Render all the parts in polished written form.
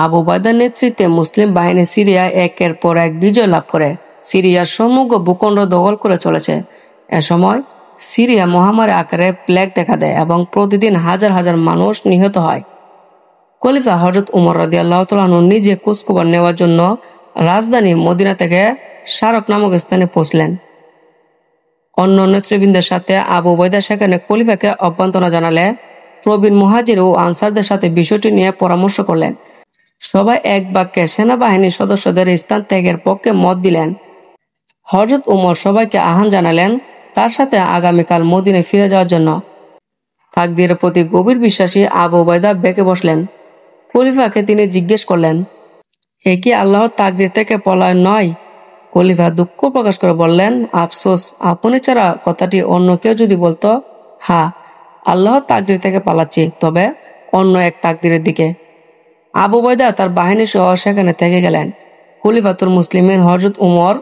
আবু উবাইদার নেতৃত্বে মুসলিম বাহিনী সিরিয়া একের পর এক বিজয় লাভ করে সিরিয়ার সমগ্র ভূখণ্ড দখল করে চলেছে। এ সময় সিরিয়া মহামারী আকারে প্লেগ দেখা দেয় এবং প্রতিদিন হাজার হাজার মানুষ নিহত হয়। খলিফা হযরত উমর রাদিয়াল্লাহু তাআলা আনহু নিজে খোঁজখবর নেওয়ার জন্য রাজধানী মদিনা থেকে শারক নামক স্থানে পৌঁছলেন। অন্য নেতৃবৃন্দের সাথে আবু উবাইদা সেখানে খলিফাকে অভ্যর্থনা জানালে প্রবীণ মুহাজির ও আনসারদের সাথে বিষয়টি নিয়ে পরামর্শ করলেন। সবাই এক বাক্যে সেনাবাহিনীর সদস্যদের স্থান ত্যাগের পক্ষে মত দিলেন। হযরত উমর সবাইকে আহ্বান জানালেন তার সাথে আগামীকাল মদিনায় ফিরে যাওয়ার জন্য। তাকদীরের প্রতি গভীর বিশ্বাসী আবু উবাইদা বেঁকে বসলেন। খলিফাকে তিনি জিজ্ঞেস করলেন, এ কি আল্লাহর তাকদীর থেকে পলায়ন নয়? খলিফা দুঃখ প্রকাশ করে বললেন, আফসোস, আপনি ছাড়া কথাটি অন্য কেউ যদি বলতো। হ্যাঁ, আল্লাহর তাকদীর থেকে পালাচ্ছি, তবে অন্য এক তাকদীরের দিকে। আবু উবাইদা তার বাহিনী সহ সেখানে থেকে গেলেন। খলিফাতুল মুসলিমিন হযরত উমর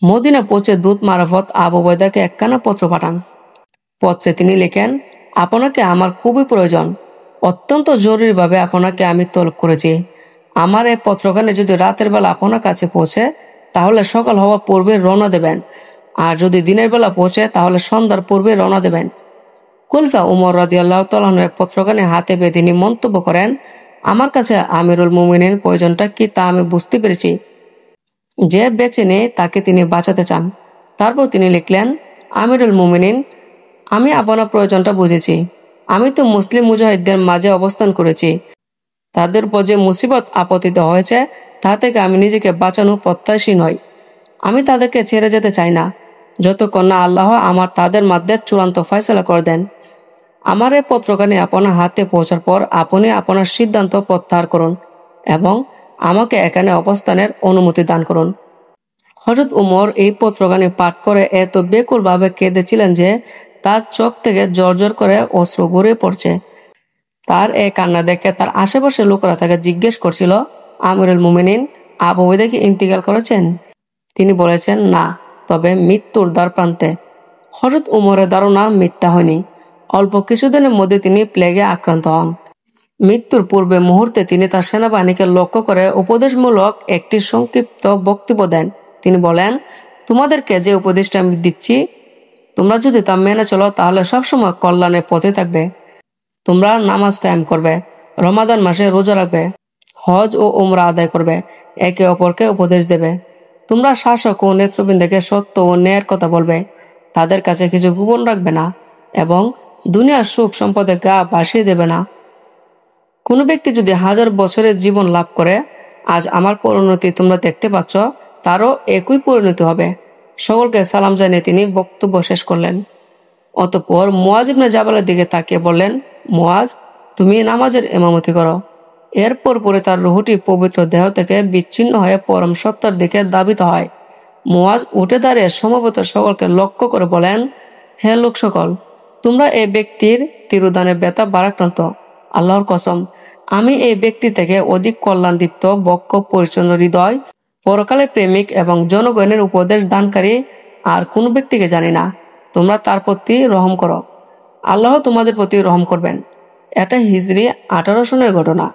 মদিনা পৌঁছে দূত মারফত আবু উবাইদাকে একখানা পত্র পাঠান। পত্রে তিনি লেখেন, আপনাকে আমার খুবই প্রয়োজন, অত্যন্ত জরুরিভাবে আপনাকে আমি তলব করেছি। আমার এই পত্রখানে যদি রাতের বেলা আপনার কাছে পৌঁছে তাহলে সকাল হওয়ার পূর্বে রওনা দেবেন, আর যদি দিনের বেলা পৌঁছে তাহলে সন্ধ্যার পূর্বে রওনা দেবেন। খলিফা উমর রাদিয়াল্লাহু তাআলা আনহু পত্রখানি হাতে পেয়ে তিনি মন্তব্য করেন, আমার কাছে আমিরুল মুমিনিন প্রয়োজনটা কি তা আমি বুঝতে পেরেছি। যে বেঁচে নেই তাকে তিনি বাঁচাতে চান। তারপর তিনি লিখলেন, আমিরুল মুমিনিন, আমি আপনার প্রয়োজনটা বুঝেছি। আমি তো মুসলিম মুজাহিদদের মাঝে অবস্থান করেছি। তাদের উপর যে মুসিবত আপতিত হয়েছে তা থেকে আমি নিজেকে বাঁচানো প্রত্যাশী নই। আমি তাদেরকে ছেড়ে যেতে চাই না যতক্ষণ না আল্লাহ আমার তাদের মধ্যে চূড়ান্ত ফয়সালা করে দেন। আমার এই পত্রখানি আপনার হাতে পৌঁছার পর আপনি আপনার সিদ্ধান্ত প্রত্যাহার করুন এবং আমাকে এখানে অবস্থানের অনুমতি দান করুন। হযরত উমর এই পত্রখানি পাঠ করে এত বেকুলভাবে কেঁদেছিলেন যে তার চোখ থেকে জর্জর করে অশ্রু গড়িয়ে পড়ছে। তার এই কান্না দেখে তার আশেপাশে লোকেরা তাকে জিজ্ঞেস করছিল, আমিরুল মুমিনিন, আবু উবাইদা কি ইন্তিকাল করেছেন? তিনি বলেছেন, না, তবে মৃত্যুর দ্বার প্রান্তে। হযরত উমরের ধারণা মিথ্যা হয়নি। অল্প কিছুদিনের মধ্যে তিনি প্লেগে আক্রান্ত হন। মৃত্যুর পূর্বে মুহূর্তে তিনি তার সেনাবাহিনীকে লক্ষ্য করে উপদেশমূলক একটি সংক্ষিপ্ত বক্তব্য দেন। তিনি বলেন, তোমাদেরকে যে উপদেশটা আমি দিচ্ছি, তোমরা যদি তা মেনে চলো তাহলে সবসময় কল্যাণের পথে থাকবে। তোমরা নামাজ কায়েম করবে, রমাদান মাসে রোজা রাখবে, হজ ও উমরা আদায় করবে, একে অপরকে উপদেশ দেবে। তোমরা শাসক ও নেতৃবৃন্দকে সত্য ও ন্যায়ের কথা বলবে, তাদের কাছে কিছু গোপন রাখবে না এবং দুনিয়ার সুখ সম্পদে গা ভাসিয়ে দেবে না। কোনো ব্যক্তি যদি 1000 বছরের জীবন লাভ করে, আজ আমার পরিণতি তোমরা দেখতে পাচ্ছ, তারও একই পরিণতি হবে। সকলকে সালাম জানিয়ে তিনি বক্তব্য শেষ করলেন। অতঃপর মুয়াজ ইবনে জাবালের দিকে তাকিয়ে বললেন, মুয়াজ, তুমি নামাজের ইমামতি করো। এরপর পরে তার রুহটি পবিত্র দেহ থেকে বিচ্ছিন্ন হয়ে পরম সত্তার দিকে ধাবিত হয়। মুয়াজ উঠে দাঁড়িয়ে সমবেত সকলকে লক্ষ্য করে বলেন, হে লোক সকল, তোমরা এই ব্যক্তির তিরুদানের ব্যথা ভারাক্রান্ত। আল্লাহর কসম, আমি এই ব্যক্তি থেকে অধিক কল্যাণদীপ্ত, বক্ষ পরিচ্ছন্ন হৃদয়, পরকালের প্রেমিক এবং জনগণের উপদেশ দানকারী আর কোন ব্যক্তিকে জানি না। তোমরা তার প্রতি রহম করো, আল্লাহ তোমাদের প্রতি রহম করবেন। এটা হিজরি 18 সনের ঘটনা।